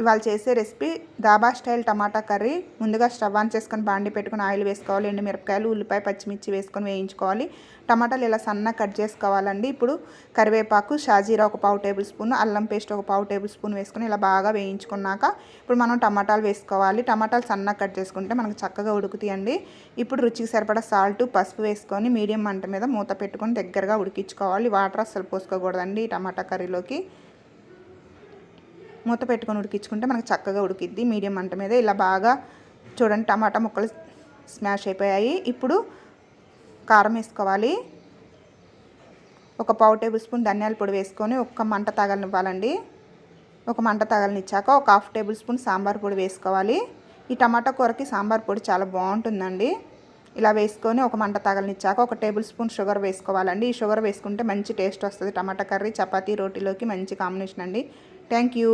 ఇవాళ చేసే recipe dhaba style టమాటా curry. ముందుగా స్టవ్ ఆన్ చేసుకొని బాండి పెట్టుకొని ఆయిల్ వేసుకోవాలి. ఎండుమిరపకాయలు, ఉల్లిపాయ, పచ్చిమిర్చి వేసుకొని వేయించుకోవాలి. టమాటాలు ఇలా సన్నగా కట్ చేసుకోవాలండి. ఇప్పుడు కరివేపాకు, షాజీరా ఒక పావు టేబుల్ స్పూన్, అల్లం పేస్ట్ ఒక పావు టేబుల్ స్పూన్ వేసుకొని ఇలా బాగా వేయించుకున్నాక ఇప్పుడు మనం టమాటాలు వేసుకోవాలి. టమాటాలు సన్నగా కట్ చేసుకుంటే మనకు చక్కగా ఉడుకుతాయండి. ఇప్పుడు రుచికి సరిపడా సాల్ట్, పసుపు వేసుకొని మీడియం మంట మీద మూత పెట్టుకొని దగ్గరగా ఉడికించుకోవాలి. వాటర్ అస్సలు పోసుకోకూడదండి ఈ టమాటా కర్రీలోకి. మూత పెట్టుకొని ఉడికించుకుంటే మనకు చక్కగా ఉడికిద్ది. మీడియం మంట మీద ఇలా బాగా చూడండి టమాటా ముక్కలు స్మాష్ అయిపోయాయి. ఇప్పుడు కారం వేసుకోవాలి. ఒక పావు టేబుల్ స్పూన్ ధనియాల పొడి వేసుకొని ఒక్క మంట తగలనివ్వాలండి. ఒక మంట తగలనిచ్చాక ఒక హాఫ్ టేబుల్ స్పూన్ సాంబార్ పొడి వేసుకోవాలి. ఈ టమాటా కూరకి సాంబార్ పొడి చాలా బాగుంటుందండి. ఇలా వేసుకొని ఒక మంట తగలనిచ్చాక ఒక టేబుల్ స్పూన్ షుగర్ వేసుకోవాలండి. ఈ షుగర్ వేసుకుంటే మంచి టేస్ట్ వస్తుంది. టమాటా కర్రీ చపాతీ, రోటీలోకి మంచి కాంబినేషన్ అండి. Thank you.